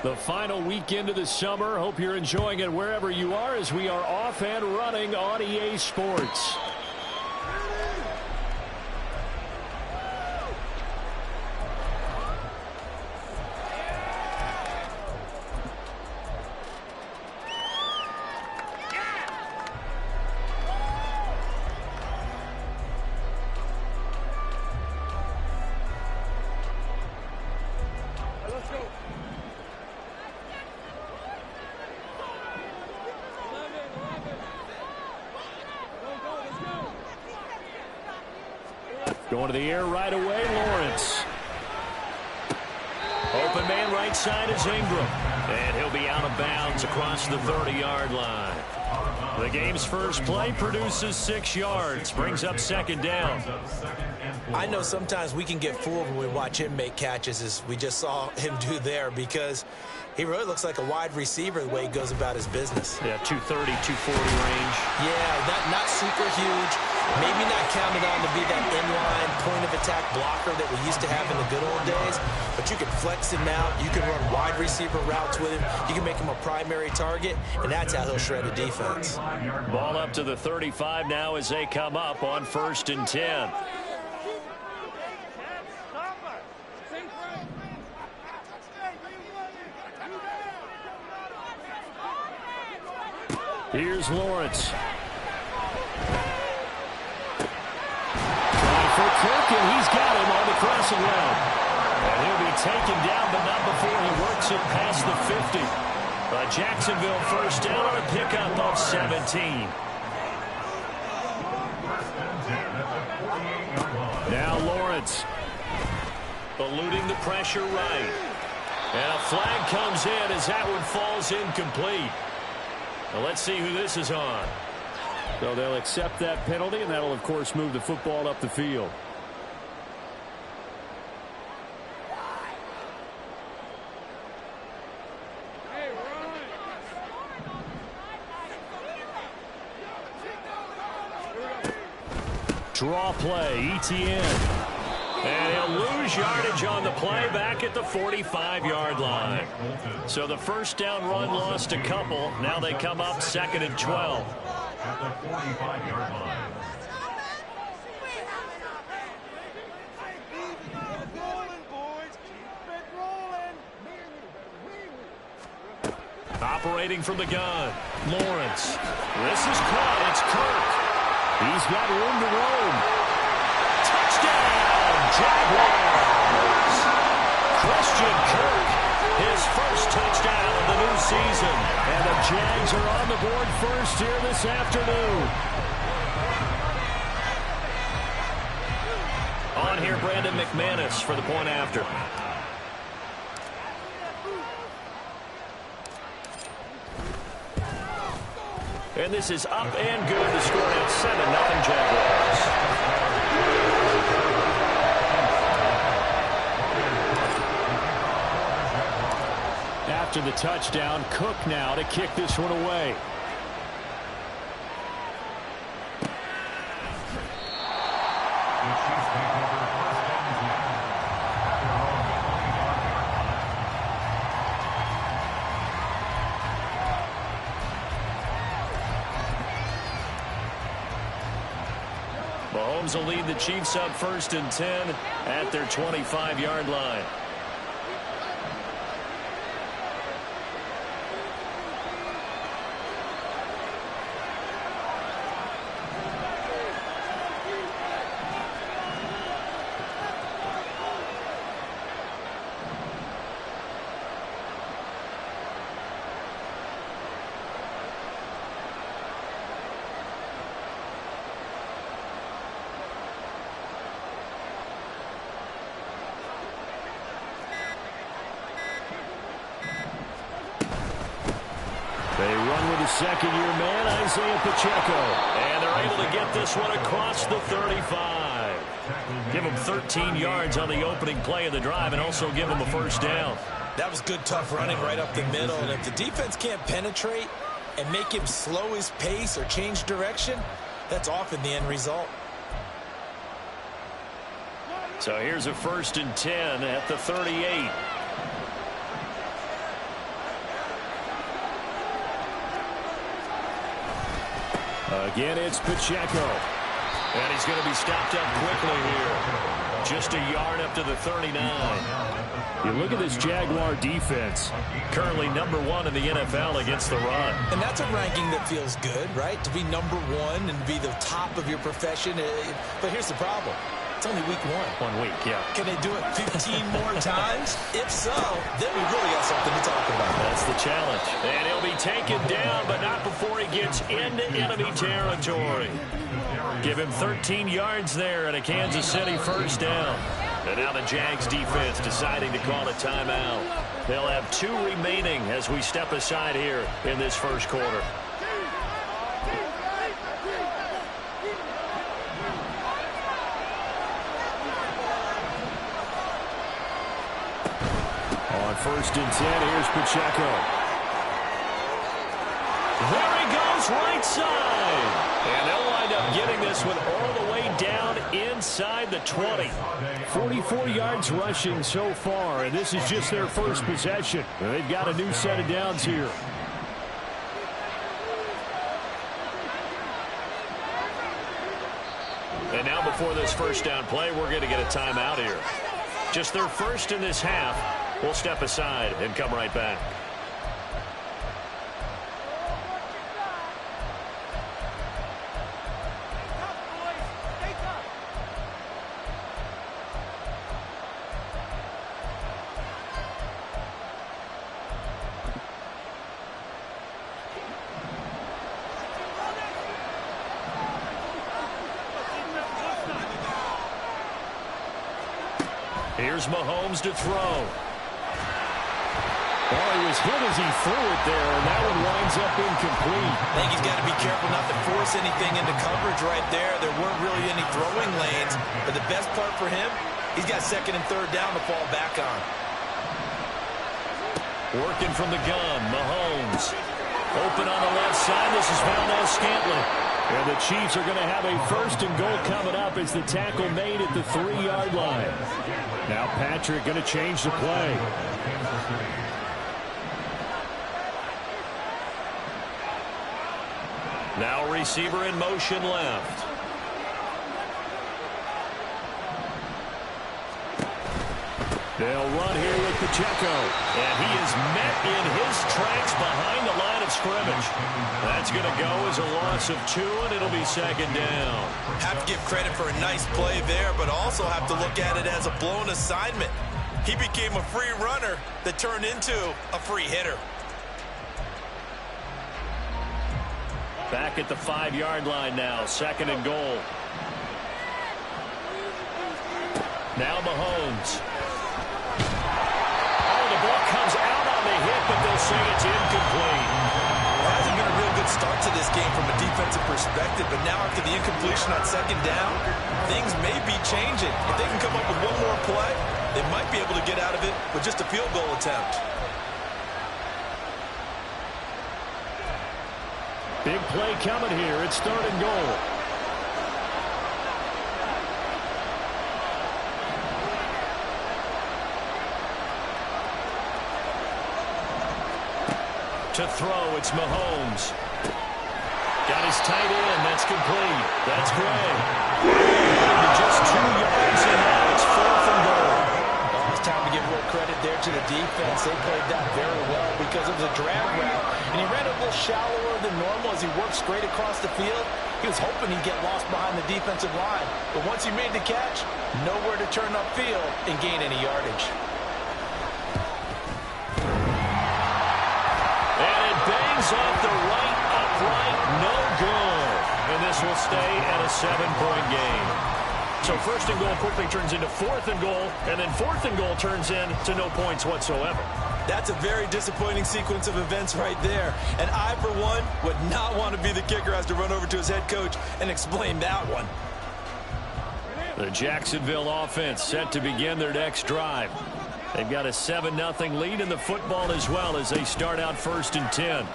The final weekend of the summer. Hope you're enjoying it wherever you are as we are off and running on EA Sports. Going to the air right away, Lawrence. Open man right side is Ingram. And he'll be out of bounds across the 30-yard line. The game's first play produces 6 yards. Brings up second down. I know sometimes we can get fooled when we watch him make catches, as we just saw him do there, because he really looks like a wide receiver the way he goes about his business. Yeah, 230, 240 range. Yeah, not super huge. Maybe not counted on to be that inline point-of-attack blocker that we used to have in the good old days, but you can flex him out. You can run wide receiver routes with him. You can make him a primary target, and that's how he'll shred a defense. Ball up to the 35 now as they come up on 1st and 10. Here's Lawrence. Trying for Kirk, and he's got him on the crossing route. And he'll be taken down, but not before he works it past the 50. A Jacksonville first down on a pickup of 17. Now Lawrence. Eluding the pressure right. And a flag comes in as that one falls incomplete. Well, let's see who this is on. So they'll accept that penalty, and that'll, of course, move the football up the field. Draw play, ETN. And he'll lose yardage on the play back at the 45-yard line. So the first down run lost a couple. Now they come up 2nd and 12. At the 45-yard line. Operating from the gun, Lawrence. This is caught. It's Kirk. He's got room to roam. Touchdown, Jaguars. Christian Kirk, his first touchdown of the new season. And the Jags are on the board first here this afternoon. On here, Brandon McManus for the point after. And this is up and good. The score at 7-0 Jaguars. After the touchdown, Cook now to kick this one away. Mahomes will lead the Chiefs up 1st and 10 at their 25-yard line. They run with a second-year man, Isaiah Pacheco. And they're able to get this one across the 35. Give them 13 yards on the opening play of the drive and also give them a first down. That was good, tough running right up the middle. And if the defense can't penetrate and make him slow his pace or change direction, that's often the end result. So here's a 1st and 10 at the 38. Again, it's Pacheco. And he's going to be stopped up quickly here. Just a yard up to the 39. You look at this Jaguar defense. Currently #1 in the NFL against the run. And that's a ranking that feels good, right? To be #1 and be the top of your profession. But here's the problem. It's only week 1. 1 week, yeah. Can they do it 15 more times? If so, then we really got something to talk about. That's the challenge. And he'll be taken down, but not before he gets into enemy territory. Give him 13 yards there and a Kansas City first down. And now the Jags defense deciding to call a timeout. They'll have 2 remaining as we step aside here in this first quarter. On 1st and 10, here's Pacheco. There he goes, right side. And they'll wind up getting this one all the way down inside the 20. 44 yards rushing so far, and this is just their first possession. They've got a new set of downs here. And now before this first down play, we're going to get a timeout here. Just their first in this half. We'll step aside and come right back. Here's Mahomes to throw. Well, he was hit as he threw it there, and that one winds up incomplete. I think he's got to be careful not to force anything into coverage right there. There weren't really any throwing lanes, but the best part for him, he's got 2nd and 3rd down to fall back on. Working from the gun, Mahomes. Open on the left side. This is Valdes-Scantling. And the Chiefs are going to have a 1st and goal coming up as the tackle made at the 3-yard line. Now Patrick going to change the play. Now receiver in motion left. They'll run here with Pacheco. And he is met in his tracks behind the line of scrimmage. That's going to go as a loss of 2, and it'll be 2nd down. Have to give credit for a nice play there, but also have to look at it as a blown assignment. He became a free runner that turned into a free hitter. Back at the 5-yard line now, 2nd and goal. Now Mahomes. Oh, the ball comes out on the hit, but they'll say it's incomplete. Well, it hasn't been a real good start to this game from a defensive perspective, but now after the incompletion on 2nd down, things may be changing. If they can come up with one more play, they might be able to get out of it with just a field goal attempt. Big play coming here. It's 3rd and goal. To throw, it's Mahomes. Got his tight end. That's complete. That's Gray. Just 2 yards, and now it's 4th and goal. Well, it's time to give more credit there to the defense. They played that very well because it was a drag route, and he ran a little shallower than normal as he worked straight across the field. He was hoping he'd get lost behind the defensive line, but once he made the catch, nowhere to turn upfield and gain any yardage. Off the right upright, no good. And this will stay at a 7-point game. So 1st and goal quickly turns into 4th and goal, and then 4th and goal turns into no points whatsoever. That's a very disappointing sequence of events right there. And I, for one, would not want to be the kicker who has to run over to his head coach and explain that one. The Jacksonville offense set to begin their next drive. They've got a 7-0 lead in the football as well as they start out 1st and 10.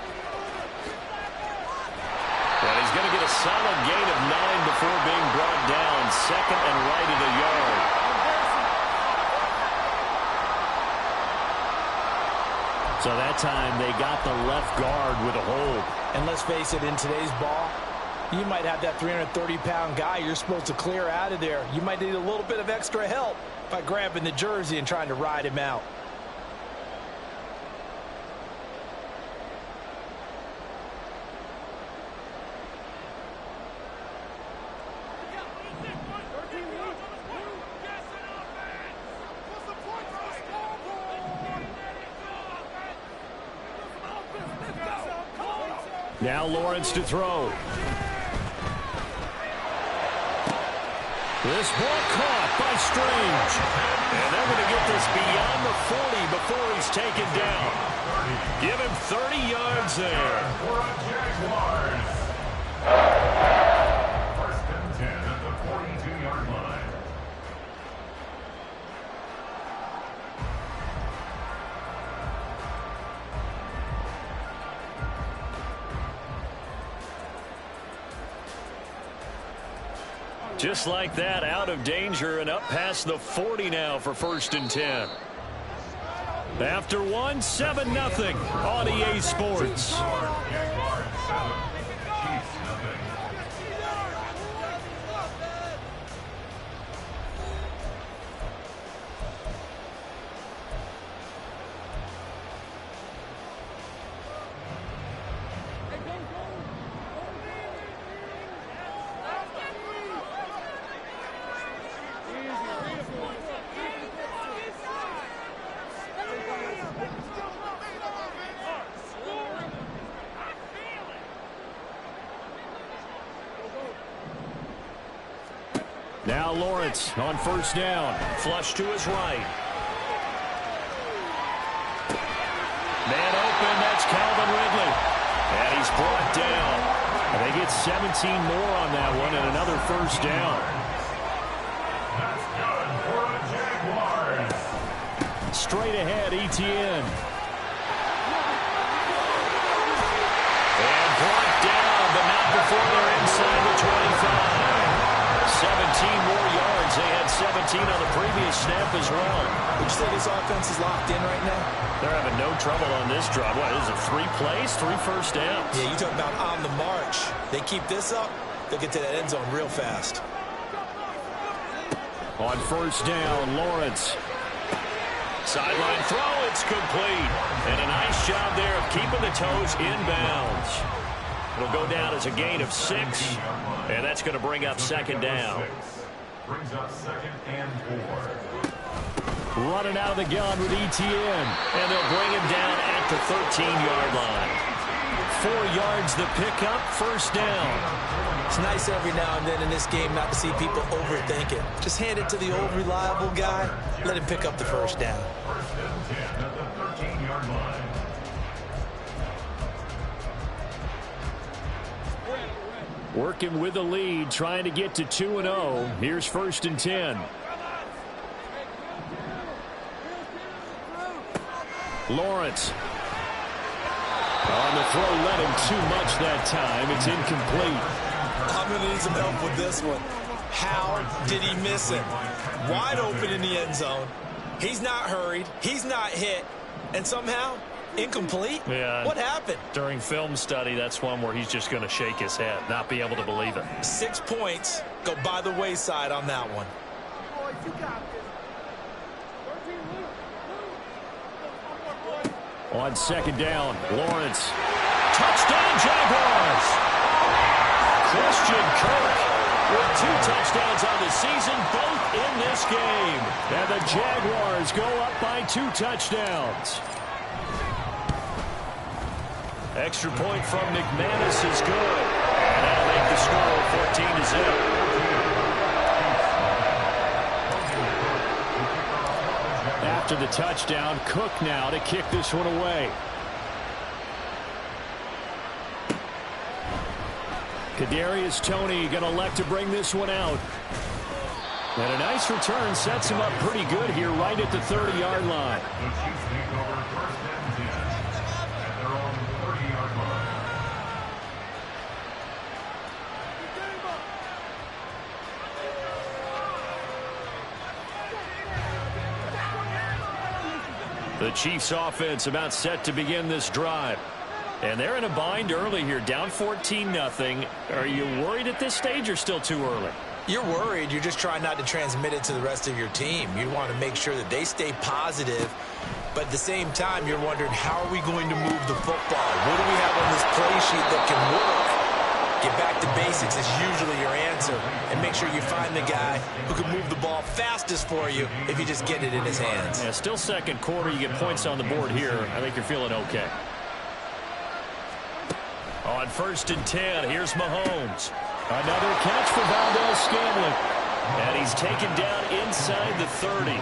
And he's going to get a solid gain of 9 before being brought down. 2nd and right at a yard. So that time they got the left guard with a hold. And let's face it, in today's ball, You might have that 330-pound guy you're supposed to clear out of there. You might need a little bit of extra help by grabbing the jersey and trying to ride him out. Now Lawrence to throw. This ball caught by Strange. And they're going to get this beyond the 40 before he's taken down. Give him 30 yards there. First and 10 at the 42-yard line. Just like that, out of danger and up past the 40 now for first and 10. After one, 7-0 on EA Sports. Now Lawrence on first down. Flush to his right. Man open, that's Calvin Ridley. And he's brought down. And they get 17 more on that one and another first down. That's good for the Jaguars. Straight ahead, Etienne. And brought down, but not before they're inside the 25. 17 more yards. They had 17 on the previous snap as well. Would you say this offense is locked in right now? They're having no trouble on this drive. What, is it 3 plays, 3 first downs? Yeah, you talk about on the march. They keep this up, they'll get to that end zone real fast. On first down, Lawrence. Sideline throw, it's complete. And a nice job there of keeping the toes inbounds. It'll go down as a gain of 6, and that's going to bring up second down. Brings up second and 4. Running out of the gun with Etienne, and they'll bring him down at the 13-yard line. 4 yards the pickup, first down. It's nice every now and then in this game not to see people overthink it. Just hand it to the old reliable guy, let him pick up the first down. First and 10 at the 13-yard line. Working with the lead, trying to get to 2-0. Here's first and 10. Lawrence. On the throw, let him too much that time. It's incomplete. I'm going to need some help with this one. How did he miss it? Wide open in the end zone. He's not hurried. He's not hit. And somehow, incomplete? Yeah. What happened? During film study, that's one where he's just going to shake his head, not be able to believe it. 6 points go by the wayside on that one. On second down, Lawrence. Touchdown, Jaguars! Christian Kirk with 2 touchdowns on the season, both in this game. And the Jaguars go up by 2 touchdowns. Extra point from McManus is good. And that'll make the score 14-0. After the touchdown, Cook now to kick this one away. Kadarius Toney going to elect to bring this one out. And a nice return sets him up pretty good here right at the 30-yard line. The Chiefs take over first and 10 at their own 30-yard line. The Chiefs offense about set to begin this drive. And they're in a bind early here, down 14-0. Are you worried at this stage or still too early? You're worried. You're just trying not to transmit it to the rest of your team. You want to make sure that they stay positive. But at the same time, you're wondering, how are we going to move the football? What do we have on this play sheet that can work? Get back to basics is usually your answer. And make sure you find the guy who can move the ball fastest for you if you just get it in his hands. Yeah, still second quarter. You get points on the board here. I think you're feeling okay. On 1st and 10, here's Mahomes. Another catch for Valdes-Scantling. And he's taken down inside the 30.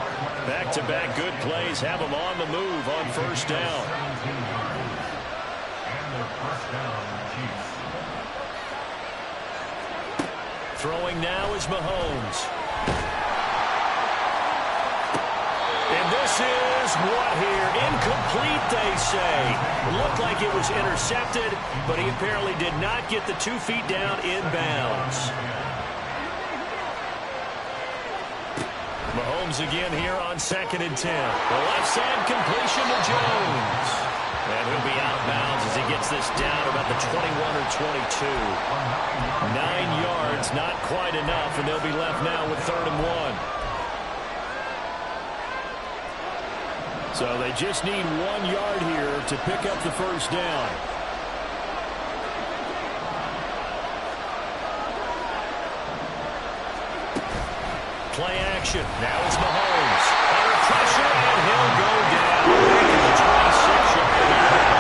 Back-to-back good plays have him on the move on 1st down. And their first down, Chiefs. Throwing now is Mahomes. And this is what here? Incomplete, they say. Looked like it was intercepted, but he apparently did not get the 2 feet down inbounds. Mahomes again here on 2nd and 10. The left side completion to Jones. And he'll be out of bounds as he gets this down about the 21 or 22. 9 yards, not quite enough, and they'll be left now with 3rd and 1. So they just need 1 yard here to pick up the 1st down. Play action. Now it's Mahomes. Under pressure, and he'll go down. Back to the 26-yard line.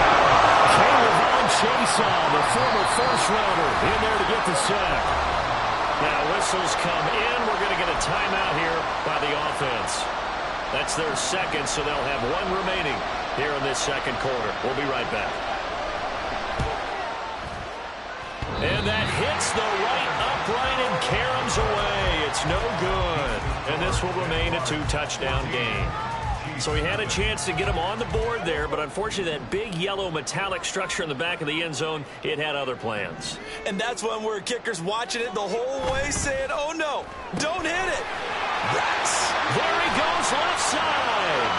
K'Lavon Chaisson, the former first-rounder, in there to get the sack. Now whistles come in. We're going to get a timeout here by the offense. That's their second, so they'll have 1 remaining here in this 2nd quarter. We'll be right back. And that hits the right upright and caroms away. It's no good. And this will remain a 2-touchdown game. So he had a chance to get him on the board there, but unfortunately that big yellow metallic structure in the back of the end zone, it had other plans. And that's when we're kickers watching it the whole way saying, oh no, don't hit it. Yes. There he goes left side.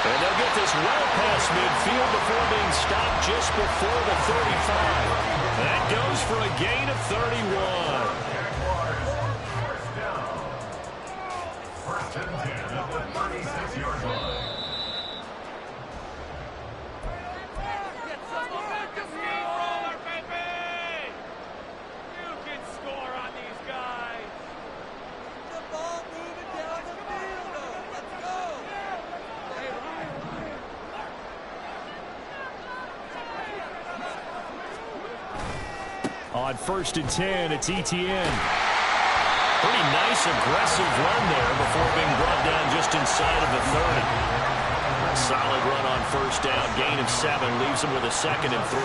And they'll get this well past midfield before being stopped just before the 35. That goes for a gain of 31. First down. 1st and 10 at the 36-yard line. On 1st and 10, it's Etienne. Pretty nice, aggressive run there before being brought down just inside of the 30. A solid run on 1st down. Gain of 7 leaves him with a 2nd and 3.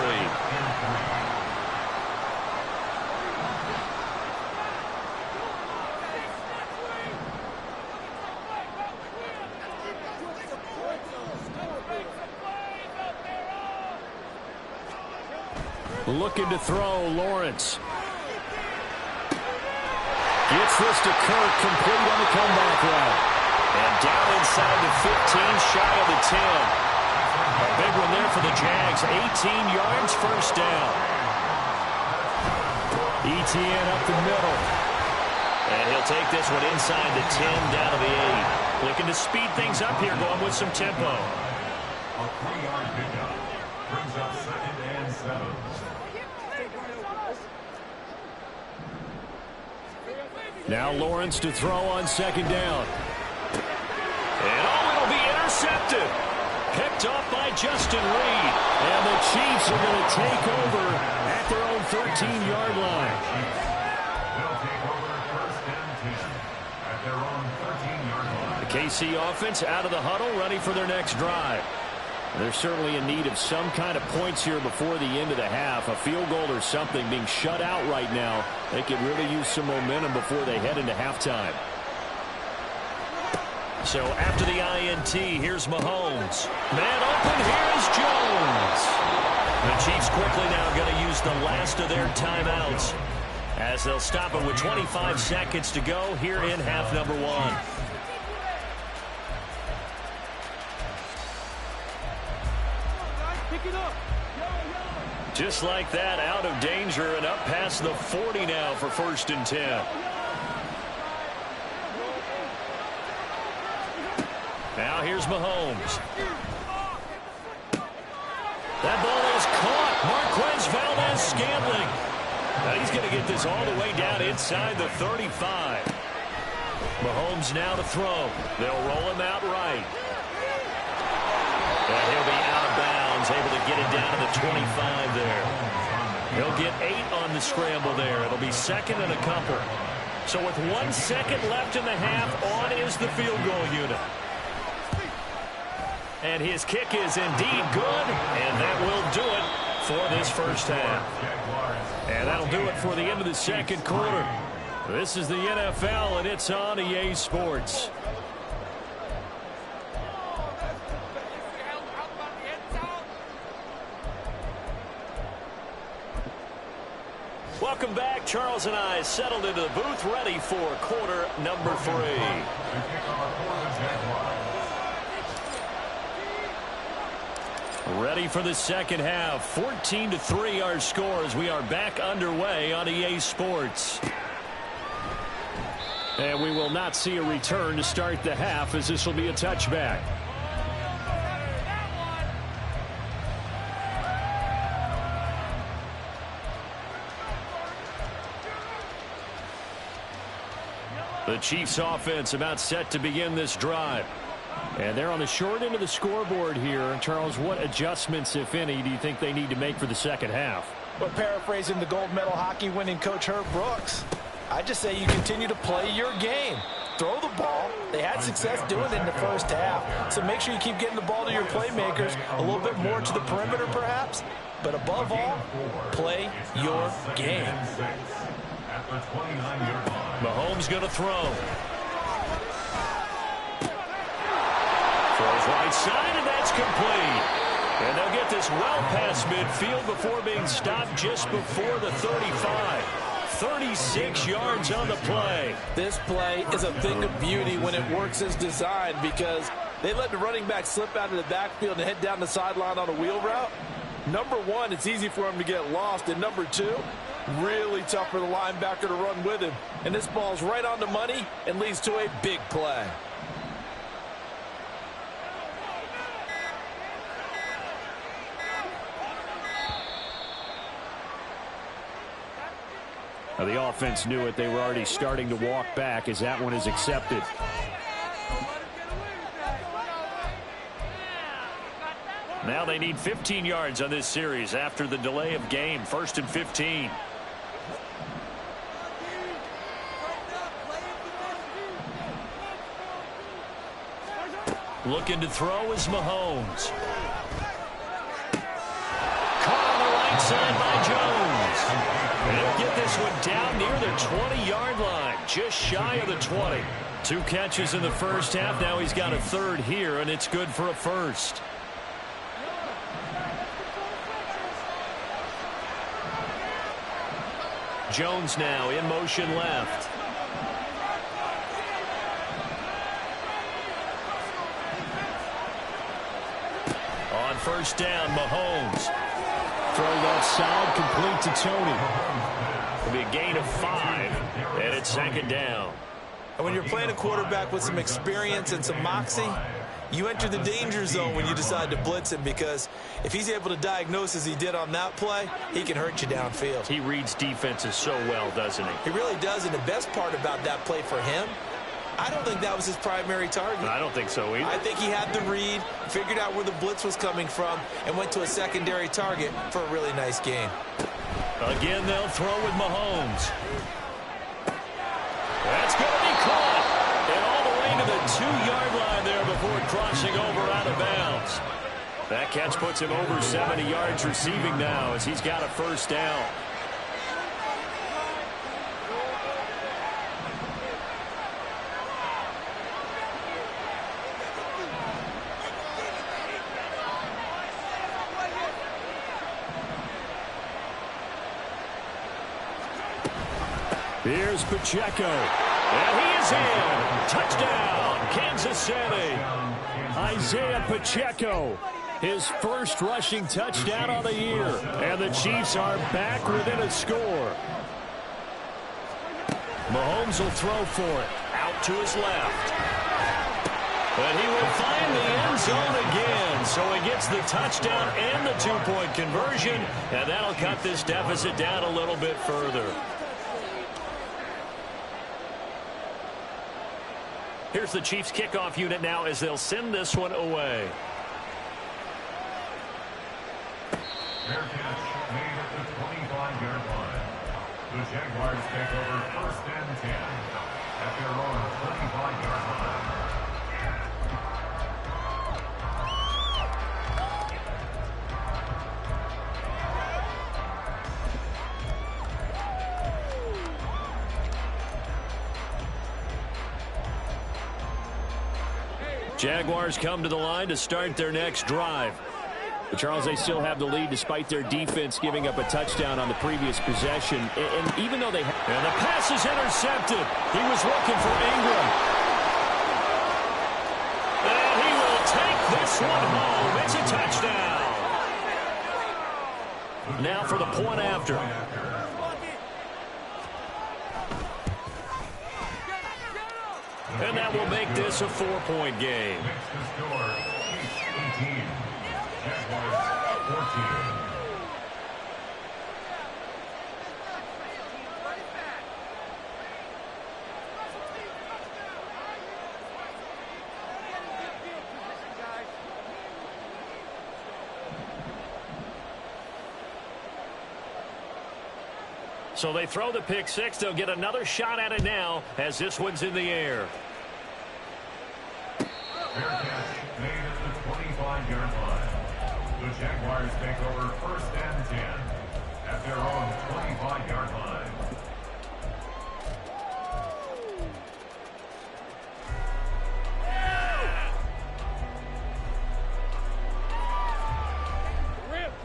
Looking to throw, Lawrence. Gets this to Kirk, complete on the comeback route. And down inside the 15, shy of the 10. A big one there for the Jags. 18 yards, 1st down. Etienne up the middle. And he'll take this one inside the 10, down to the 8. Looking to speed things up here, going with some tempo. A 3-yard pickup brings up 2nd and 7. Now Lawrence to throw on 2nd down. And it'll be intercepted. Picked off by Justin Reed. And the Chiefs are going to take over at their own 13-yard line. They'll take over 1st and 10 at their own 13-yard line. The KC offense out of the huddle, ready for their next drive. They're certainly in need of some kind of points here before the end of the half. A field goal or something. Being shut out right now, they could really use some momentum before they head into halftime. So after the INT, here's Mahomes. Man open, here's Jones. The Chiefs quickly now going to use the last of their timeouts as they'll stop it with 25 seconds to go here in half number 1. Pick it Just like that, out of danger and up past the 40 now for 1st and 10. Now here's Mahomes. That ball is caught. Marquez Valdes-Scantling. Now he's going to get this all the way down inside the 35. Mahomes now to throw. They'll roll him out right. And he'll be out of bounds, able to get it down to the 25 there. He'll get 8 on the scramble there. It'll be 2nd and a couple. So with 1 second left in the half, on is the field goal unit. And his kick is indeed good, and that will do it for this first half. And that'll do it for the end of the second quarter. This is the NFL, and it's on EA Sports. Welcome back. Charles and I settled into the booth, ready for quarter number 3. Ready for the second half. 14-3 our score as we are back underway on EA Sports. And we will not see a return to start the half, as this will be a touchback. The Chiefs offense about set to begin this drive. And they're on the short end of the scoreboard here. Charles, what adjustments, if any, do you think they need to make for the second half? Well, paraphrasing the gold medal hockey winning coach Herb Brooks, I just say you continue to play your game. Throw the ball. They had success doing it in the first half. So make sure you keep getting the ball to your playmakers, a little bit more to the perimeter perhaps. But above all, play your game. Mahomes going to throw. Throws right side, and that's complete. And they'll get this well past midfield before being stopped just before the 35. 36 yards on the play. This play is a thing of beauty when it works as designed, because they let the running back slip out of the backfield and head down the sideline on a wheel route. Number one, it's easy for him to get lost. And number two, really tough for the linebacker to run with him. And this ball's right on the money and leads to a big play. Now the offense knew it. They were already starting to walk back as that one is accepted. Now they need 15 yards on this series after the delay of game. 1st and 15. Looking to throw is Mahomes. Caught on the right side by Jones. And he'll get this one down near the 20-yard line, just shy of the 20. 2 catches in the first half. Now he's got a third here, and it's good for a first. Jones now in motion left. On first down, Mahomes. Throwing outside, complete to Tony. It'll be a gain of 5, and it's 2nd down. And when you're playing a quarterback with some experience and some moxie, you enter the danger zone when you decide to blitz him, because if he's able to diagnose as he did on that play, he can hurt you downfield. He reads defenses so well, doesn't he? He really does, and the best part about that play for him, I don't think that was his primary target. I don't think so either. I think he had the read, figured out where the blitz was coming from, and went to a secondary target for a really nice gain. Again, they'll throw with Mahomes. That's going to be caught. And all the way to the 2-yard line there before crossing over out of bounds. That catch puts him over 70 yards receiving now as he's got a first down. Here's Pacheco. And he is in. Touchdown, Kansas City. Isaiah Pacheco His first rushing touchdown on the year. And the Chiefs are back within a score. Mahomes will throw for it. Out to his left. And he will find the end zone again. So he gets the touchdown and the two-point conversion. And that'll cut this deficit down a little bit further. Here's the Chiefs kickoff unit now as they'll send this one away. Fair catch made at the 25-yard line. The Jaguars take over 1st and 10 at their own 25-yard line. Jaguars come to the line to start their next drive. But Charles, they still have the lead despite their defense giving up a touchdown on the previous possession. And even though they... And the pass is intercepted. He was looking for Ingram. And he will take this one home. It's a touchdown. Now for the point after. And that will make this a 4-point game. Makes the score Chiefs 18, Jaguars 14. So they throw the pick six. They'll get another shot at it now as this one's in the air. Fair catch made at the 25-yard line. The Jaguars take over 1st and 10 at their own 25-yard line.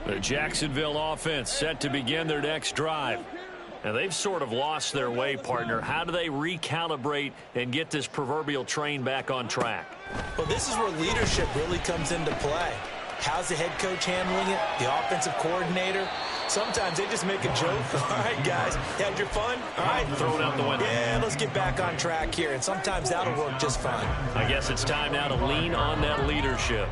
The Jacksonville offense set to begin their next drive. And they've sort of lost their way, partner. How do they recalibrate and get this proverbial train back on track? Well, this is where leadership really comes into play. How's the head coach handling it? The offensive coordinator? Sometimes they just make a joke. All right, guys, you had your fun? All right. Throw it out the window. Yeah, let's get back on track here. And sometimes that'll work just fine. I guess it's time now to lean on that leadership.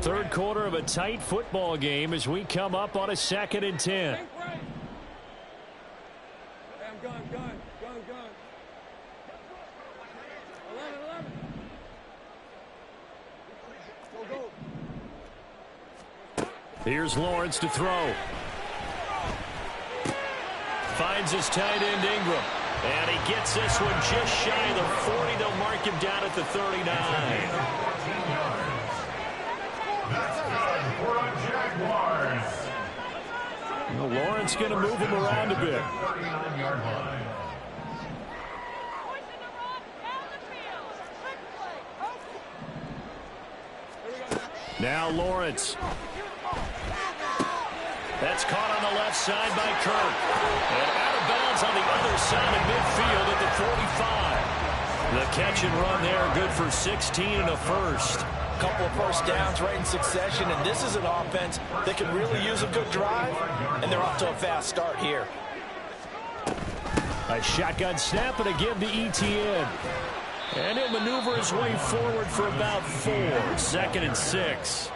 Third quarter of a tight football game as we come up on a 2nd and 10. Here's Lawrence to throw. Finds his tight end Ingram. And he gets this one just shy of the 40. They'll mark him down at the 39. That's good for the Jaguars. Well, Lawrence going to move him around a bit. 39-yard line. Now Lawrence. That's caught on the left side by Kirk. And out of bounds on the other side of midfield at the 45. The catch and run there, good for 16 and a first. Couple of first downs right in succession, and this is an offense that can really use a good drive, and they're off to a fast start here. A shotgun snap and a give to Etienne. And he'll maneuver his way forward for about 4. 2nd and 6.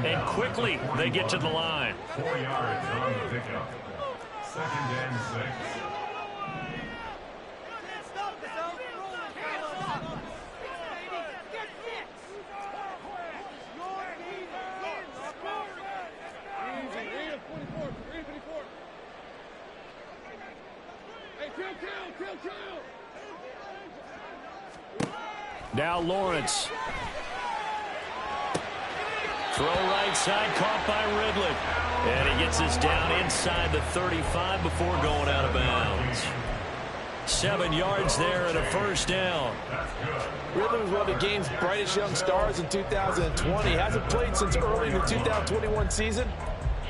And quickly they get to the line. 4 yards on the pickup. 2nd and 6. Now Lawrence. Throw right side, caught by Ridley. And he gets this down inside the 35 before going out of bounds. 7 yards there and a first down. Ridley was one of the game's brightest young stars in 2020. Hasn't played since early in the 2021 season,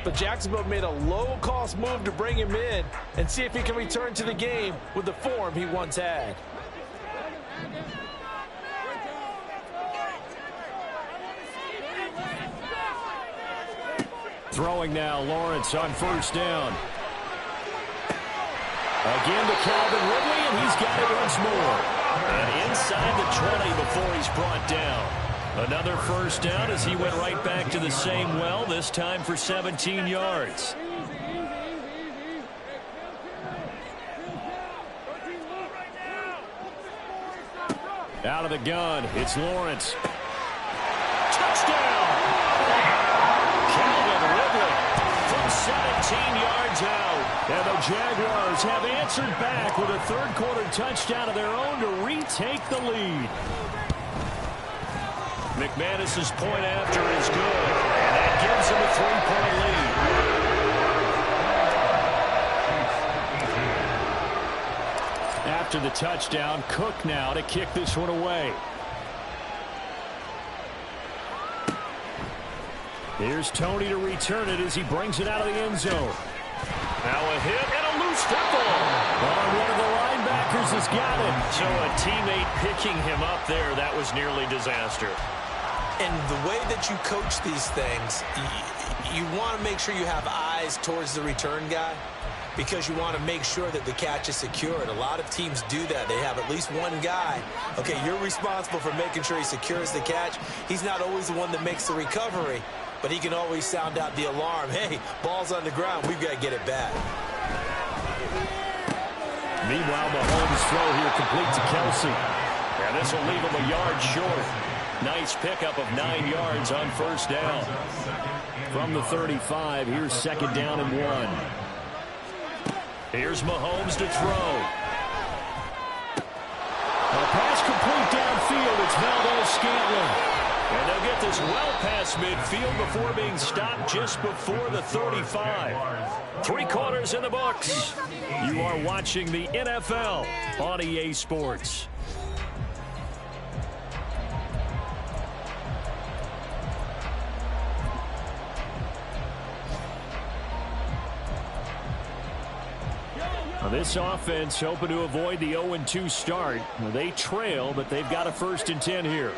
but Jacksonville made a low-cost move to bring him in and see if he can return to the game with the form he once had. Throwing now, Lawrence on first down. Again to Calvin Ridley, and he's got it once more. And inside the 20 before he's brought down. Another first down as he went right back to the same well, this time for 17 yards. Out of the gun, it's Lawrence. Touchdown! Calvin Ridley from 17 yards out. And the Jaguars have answered back with a third-quarter touchdown of their own to retake the lead. McManus's point after is good, and that gives him a 3-point lead. After the touchdown, Cook now to kick this one away. Here's Tony to return it as he brings it out of the end zone. Now a hit and a loose football. One of the linebackers has got it. So a teammate picking him up there, that was nearly disaster. And the way that you coach these things, you want to make sure you have eyes towards the return guy because you want to make sure that the catch is secured. A lot of teams do that. They have at least one guy. Okay, you're responsible for making sure he secures the catch. He's not always the one that makes the recovery, but he can always sound out the alarm. Hey, ball's on the ground. We've got to get it back. Meanwhile, Mahomes' throw here complete to Kelsey. And this will leave him a yard short. Nice pickup of 9 yards on first down. From the 35, here's second down and 1. Here's Mahomes to throw. A pass complete downfield. It's Valdez-Scantling. And they'll get this well past midfield before being stopped just before the 35. 3 quarters in the books. You are watching the NFL on EA Sports. Now this offense hoping to avoid the 0-2 start. Well, they trail, but they've got a 1st and 10 here.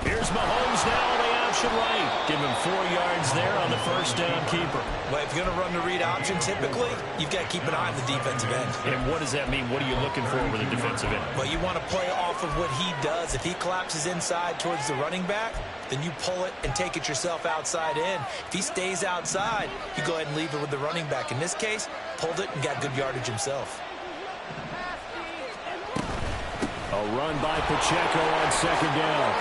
Here's Mahomes now on the option right. Give him 4 yards there on the first down keeper. Well, if you're going to run the read option, typically, you've got to keep an eye on the defensive end. And what does that mean? What are you looking for with a defensive end? Well, you want to play off of what he does. If he collapses inside towards the running back, then you pull it and take it yourself outside in. If he stays outside, you go ahead and leave it with the running back. In this case, pulled it and got good yardage himself. A run by Pacheco on second down.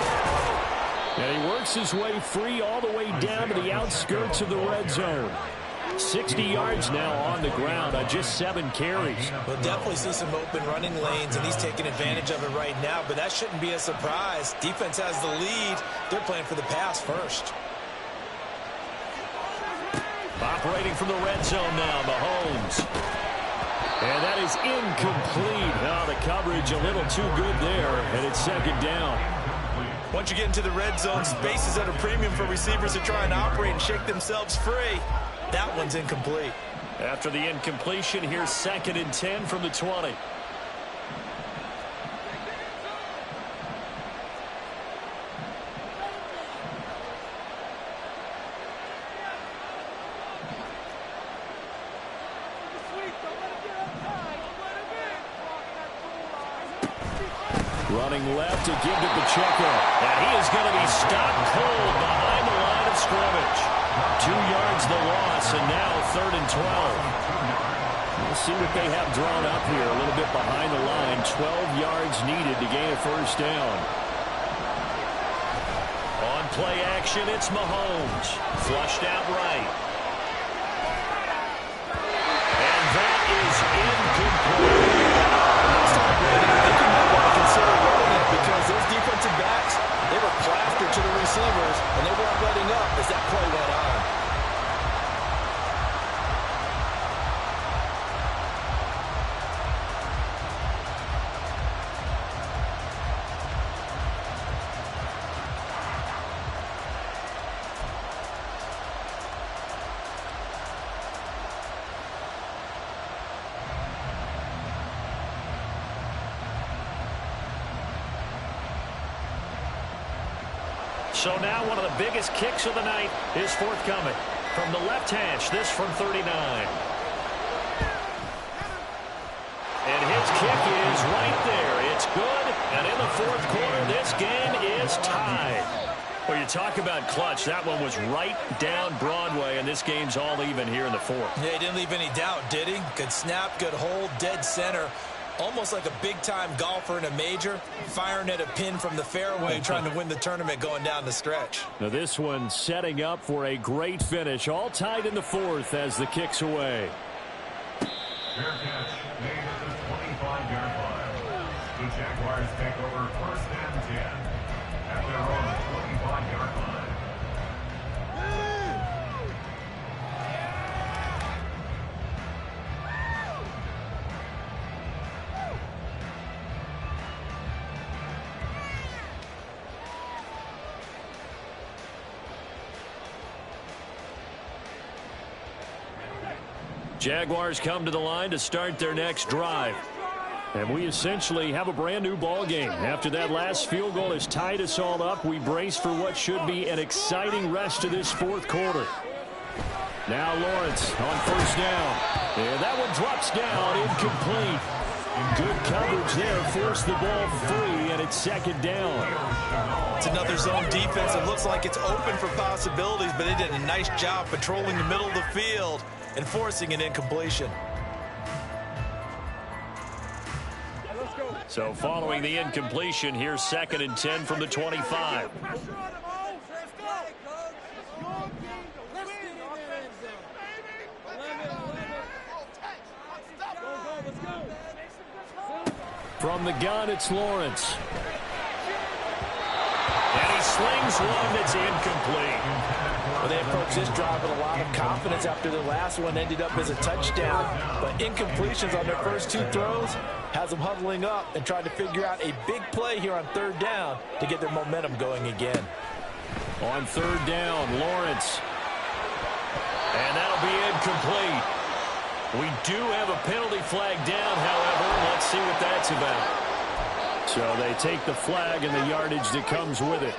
And he works his way free all the way down to the outskirts of the red zone. 60 yards now on the ground on just 7 carries. We'll definitely see some open running lanes, and he's taking advantage of it right now, but that shouldn't be a surprise. Defense has the lead. They're playing for the pass first. Operating from the red zone now, Mahomes. And that is incomplete. Now the coverage a little too good there, and it's second down. Once you get into the red zone, space is at a premium for receivers to try and operate and shake themselves free. That one's incomplete. After the incompletion, here's 2nd and 10 from the 20. Running left to give to Pacheco. And he is going to be stopped cold behind the line of scrimmage. 2 yards the loss, and now 3rd and 12. We'll see what they have drawn up here. A little bit behind the line. 12 yards needed to gain a first down. On play action, it's Mahomes. Flushed out right. And that is incomplete. Because those defensive backs, they were plastered to the receivers, and they weren't letting up as that play went on. So now one of the biggest kicks of the night is forthcoming. From the left hash, this from 39. And his kick is right there. It's good. And in the fourth quarter, this game is tied. Well, you talk about clutch. That one was right down Broadway, and this game's all even here in the fourth. Yeah, he didn't leave any doubt, did he? Good snap, good hold, dead center. Almost like a big-time golfer in a major, firing at a pin from the fairway, trying to win the tournament going down the stretch. Now this one setting up for a great finish. All tied in the fourth as the kick's away. Fair catch made at the 25-yard line. The Jaguars take over first and 10 at their own 25-yard line. Jaguars come to the line to start their next drive. And we essentially have a brand new ball game. After that last field goal has tied us all up, we brace for what should be an exciting rest of this fourth quarter. Now Lawrence on first down. And that one drops down, incomplete. Good coverage there, forced the ball free, and it's second down. It's another zone defense. It looks like it's open for possibilities, but they did a nice job patrolling the middle of the field and forcing an incompletion. So following the incompletion, here's second and 10 from the 25. From the gun, it's Lawrence. And he slings one that's incomplete. Well, they approached this drive with a lot of confidence after the last one ended up as a touchdown. But incompletions on their first two throws has them huddling up and trying to figure out a big play here on third down to get their momentum going again. On third down, Lawrence. And that'll be incomplete. We do have a penalty flag down, however. Let's see what that's about. So they take the flag and the yardage that comes with it.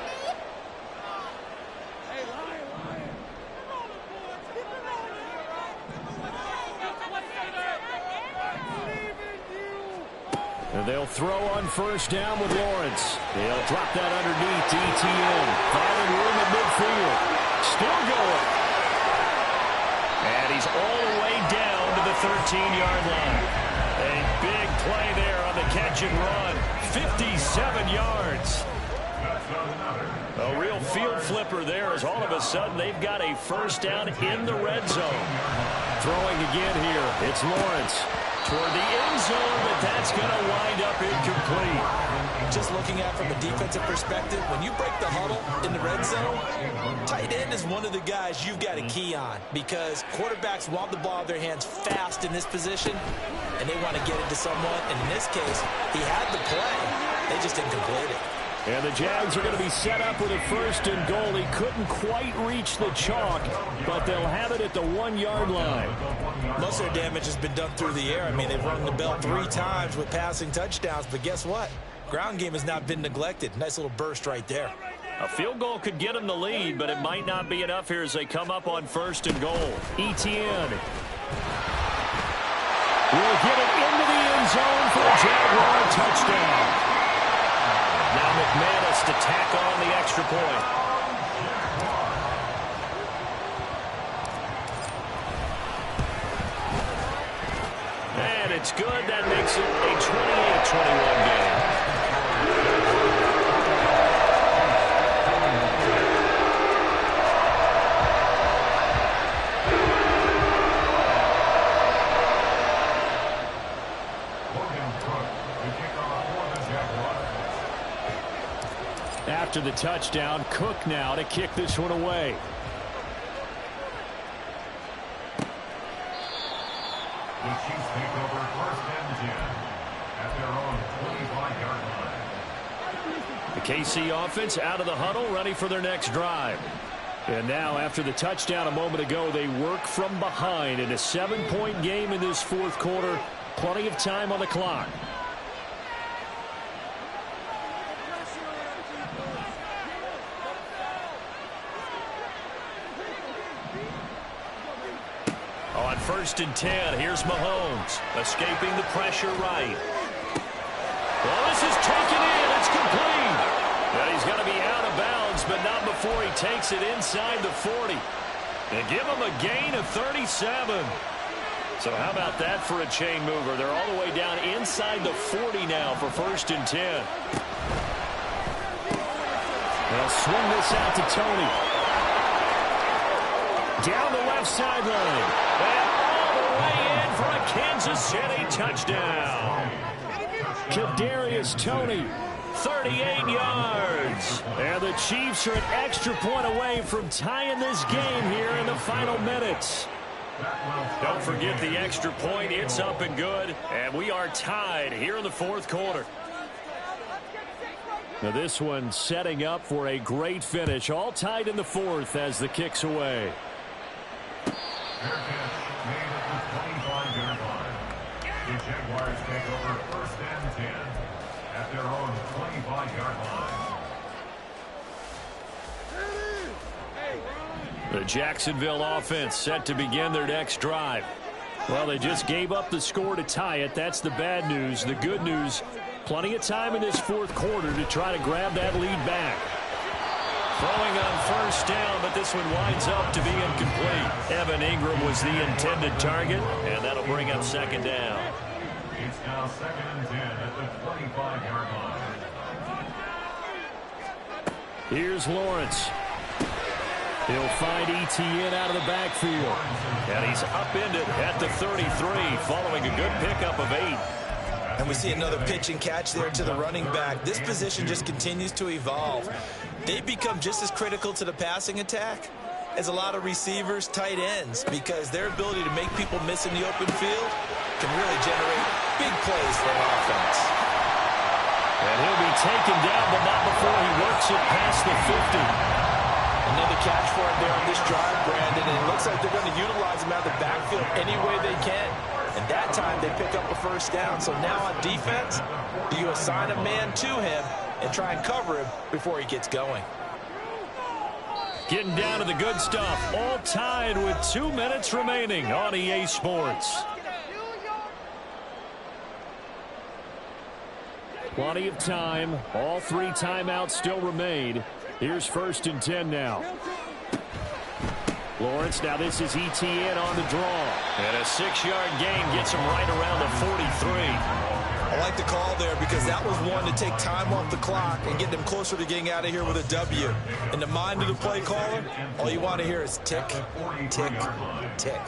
And they'll throw on first down with Lawrence. They'll drop that underneath to ETN. Finding room at midfield. Still going. And he's all the way down to the 13-yard line. A big play there on the catch and run. 57 yards. A real field flipper there as all of a sudden they've got a first down in the red zone. Throwing again here. It's Lawrence. Toward the end zone, but that's going to wind up incomplete. Just looking at it from a defensive perspective, when you break the huddle in the red zone, tight end is one of the guys you've got to key on because quarterbacks want the ball in their hands fast in this position, and they want to get it to someone. And in this case, he had the play. They just didn't complete it. And the Jags are going to be set up with a first and goal. He couldn't quite reach the chalk, but they'll have it at the 1-yard line. Most of their damage has been done through the air. I mean, they've rung the bell 3 times with passing touchdowns, but guess what? Ground game has not been neglected. Nice little burst right there. A field goal could get them the lead, but it might not be enough here as they come up on first and goal. ETN will get it into the end zone for a Jaguar touchdown. Now McManus to tack on the extra point. And it's good. That makes it a 28-21 game. After the touchdown, Cook now to kick this one away. The Chiefs take over first and 10 at their own 25-yard line. The KC offense out of the huddle, ready for their next drive. And now, after the touchdown a moment ago, they work from behind in a 7-point game in this fourth quarter. Plenty of time on the clock. On 1st and 10, here's Mahomes, escaping the pressure right. Well, this is taken in. It's complete. And he's going to be out of bounds, but not before he takes it inside the 40. And give him a gain of 37. So how about that for a chain mover? They're all the way down inside the 40 now for 1st and 10. They'll swing this out to Tony. Down the left sideline. And all the way in for a Kansas City touchdown. Kadarius Toney, 38 yards. And the Chiefs are an extra point away from tying this game here in the final minutes. Don't forget the extra point. It's up and good. And we are tied here in the 4th quarter. Now this one setting up for a great finish. All tied in the 4th as the kick's away. Fair catch made at the 25-yard line. The Jaguars take over 1st and 10 at their own 25-yard line. The Jacksonville offense set to begin their next drive. Well, they just gave up the score to tie it. That's the bad news. The good news, plenty of time in this 4th quarter to try to grab that lead back. Throwing on 1st down, but this one winds up to be incomplete. Evan Ingram was the intended target, and that'll bring up 2nd down. It's now 2nd and 10 at the 25-yard line. Here's Lawrence. He'll find Etienne out of the backfield. And he's upended at the 33 following a good pickup of 8. And we see another pitch and catch there to the running back. This position just continues to evolve. They become just as critical to the passing attack as a lot of receivers, tight ends, because their ability to make people miss in the open field can really generate big plays for an offense. And he'll be taken down, but not before he works it past the 50. Another catch for him there on this drive, Brandon, and it looks like they're going to utilize him out of the backfield any way they can. And that time they pick up a 1st down. So now on defense, you assign a man to him and try and cover him before he gets going. Getting down to the good stuff. All tied with 2 minutes remaining on EA Sports. Plenty of time. All 3 timeouts still remain. Here's 1st and 10 now. Lawrence, now this is Etienne on the draw. And a 6-yard gain gets him right around the 43. I like the call there because that was one to take time off the clock and get them closer to getting out of here with a W. In the mind of the play caller, all you want to hear is tick, tick, tick.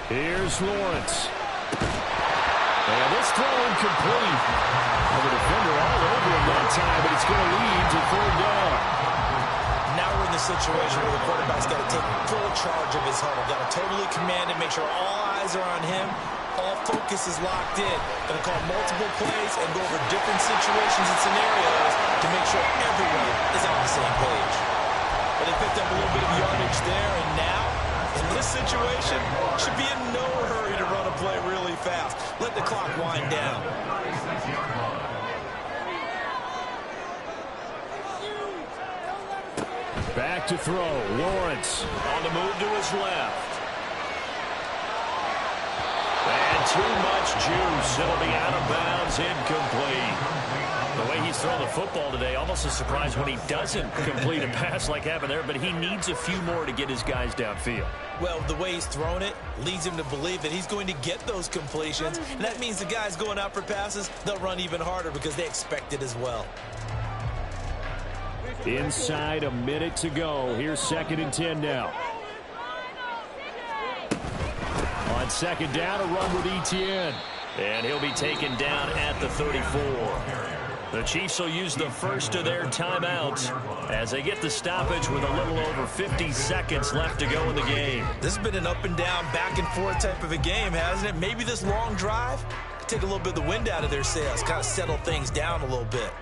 Here's Lawrence. And this throw incomplete. Well, the defender all over him that time, but it's going to lead to 3rd down. Now we're in the situation where the quarterback's got to take full charge of his huddle. Got to totally command it, make sure all eyes are on him. All focus is locked in. Going to call multiple plays and go over different situations and scenarios to make sure everyone is on the same page. But they picked up a little bit of yardage there, and now, in this situation, should be in no hurry to run a play really fast. Let the clock wind down. Back to throw. Lawrence on the move to his left. And too much juice. It'll be out of bounds, incomplete. The way he's thrown the football today, almost a surprise when he doesn't complete a pass like happened there, but he needs a few more to get his guys downfield. Well, the way he's thrown it leads him to believe that he's going to get those completions, and that means the guys going out for passes, they'll run even harder because they expect it as well. Inside a minute to go. Here's 2nd and 10 now. On 2nd down, a run with Etienne. And he'll be taken down at the 34. The Chiefs will use the first of their timeouts as they get the stoppage with a little over 50 seconds left to go in the game. This has been an up and down, back and forth type of a game, hasn't it? Maybe this long drive could take a little bit of the wind out of their sails, kind of settle things down a little bit.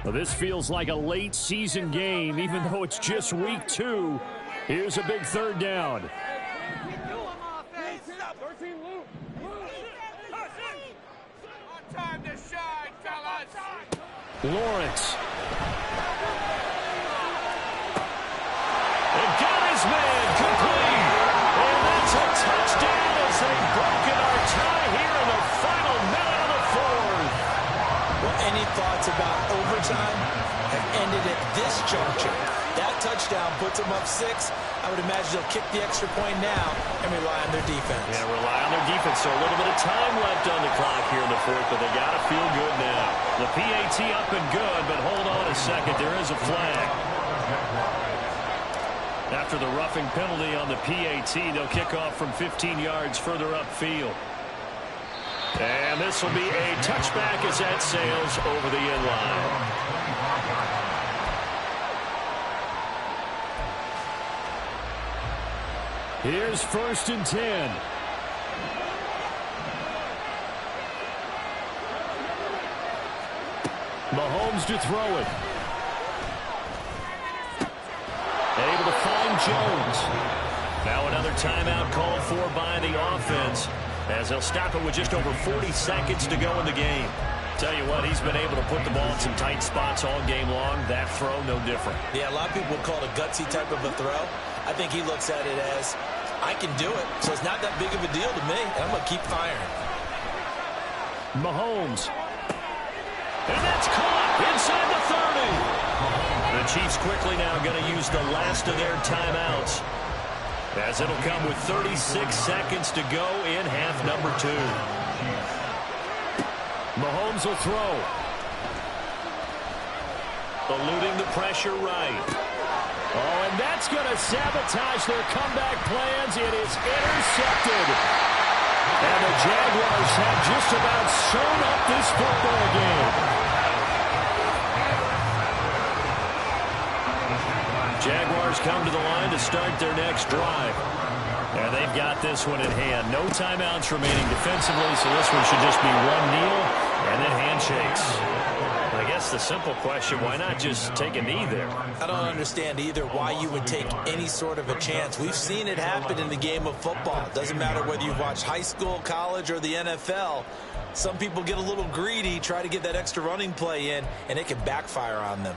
Well, this feels like a late season game, even though it's just week 2. Here's a big 3rd down. Lawrence. And got his man complete. And that's a touchdown as they've broken our tie here in the final minute of the fourth. Well, any thoughts about overtime have ended at this juncture. That touchdown puts them up 6. I would imagine they'll kick the extra point now and rely on their defense. Yeah, rely on their defense. So a little bit of time left on the clock here in the fourth, but they got to feel good now. The PAT up and good, but hold on a second. There is a flag. After the roughing penalty on the PAT, they'll kick off from 15 yards further upfield. And this will be a touchback as that sails over the end line. Here's 1st and 10. Mahomes to throw it. Able to find Jones. Now another timeout called for by the offense, as they'll stop it with just over 40 seconds to go in the game. Tell you what, he's been able to put the ball in some tight spots all game long. That throw, no different. Yeah, a lot of people call it a gutsy type of a throw. I think he looks at it as, I can do it, so it's not that big of a deal to me, and I'm going to keep firing. Mahomes. And that's caught inside the 30. The Chiefs quickly now going to use the last of their timeouts, as it'll come with 36 seconds to go in half number 2. Mahomes will throw. Eluding the pressure right. Oh, and that's going to sabotage their comeback plans. It is intercepted. And the Jaguars have just about sewn up this football game. Jaguars come to the line to start their next drive. And they've got this one in hand. No timeouts remaining defensively, so this one should just be one kneel and then handshakes. I guess the simple question, why not just take a knee there? I don't understand either why you would take any sort of a chance. We've seen it happen in the game of football. It doesn't matter whether you've watched high school, college, or the NFL. Some people get a little greedy, try to get that extra running play in, and it can backfire on them.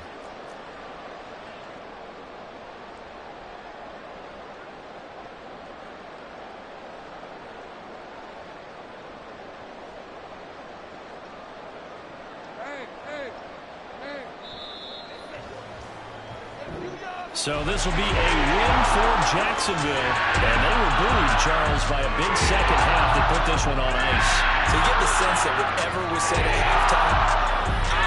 So this will be a win for Jacksonville. And they were buoyed, Charles, by a big second half that put this one on ice. So you get the sense that whatever was said at halftime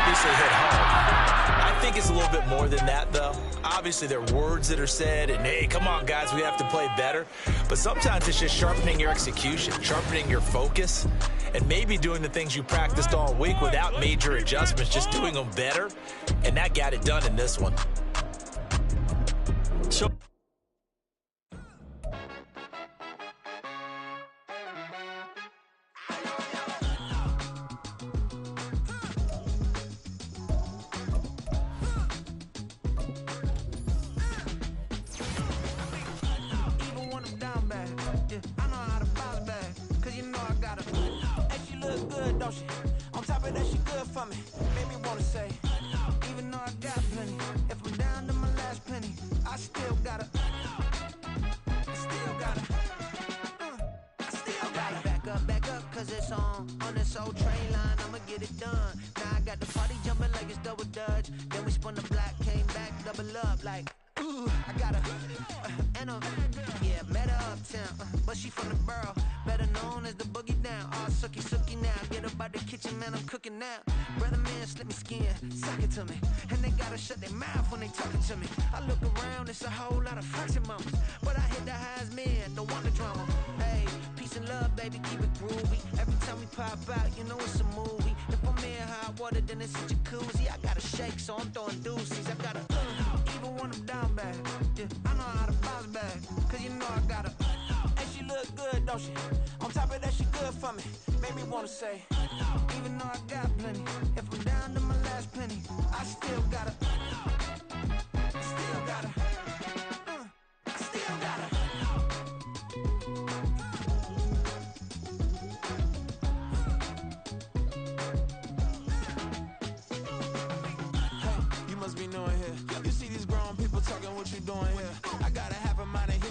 obviously hit home. I think it's a little bit more than that, though. Obviously, there are words that are said, and, hey, come on, guys, we have to play better. But sometimes it's just sharpening your execution, sharpening your focus, and maybe doing the things you practiced all week without major adjustments, just doing them better. And that got it done in this one. So on top of that, she good for me. Made me wanna say, even though I got plenty, if I'm down to my last penny, I still gotta back up, cause it's on this old train line, I'ma get it done. Now I got the party jumping like it's double dutch. Then we spun the block, came back, double up like, ooh, I got a, yeah, met her uptown, but she from the borough, better known as the boogie down. All sucky now, get up out the kitchen, man, I'm cooking now. Brother man, slip me skin, suck it to me, and they gotta shut their mouth when they talking to me. I look around, it's a whole lot of foxy mamas, but I hit the highs, man, don't want the drama. Hey, peace and love, baby, keep it groovy. Every time we pop out, you know it's a movie. If I'm in hot water, then it's a jacuzzi. I gotta shake, so I'm throwing deuces. I gotta, even when I'm down bad, yeah, I know how to bounce back, cause you know I gotta, and she look good, don't she? On top of that, she good for me. Made me wanna say, even though I got plenty, if I'm down to my last penny, I still gotta, I still gotta.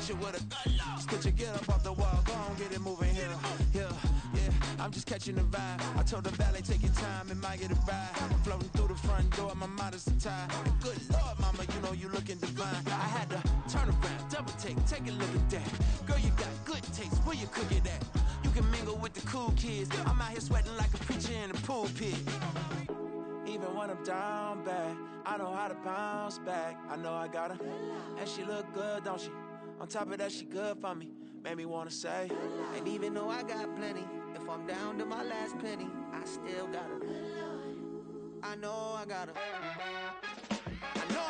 Hit you with a stitch you, get up off the wall, go on, get it moving here, yeah. I'm just catching the vibe. I told the valet, take your time, it might get a ride. Floating through the front door, my modest attire. Good Lord, mama, you know you looking divine. I had to turn around, double take a look at that. Girl, you got good taste, where you cook it at? You can mingle with the cool kids. I'm out here sweating like a preacher in a pulpit. Even when I'm down bad, I know how to bounce back. I know I got her, and she look good, don't she? On top of that, she good for me. Made me wanna say, and even though I got plenty, if I'm down to my last penny, I still got her. I know I got her. I know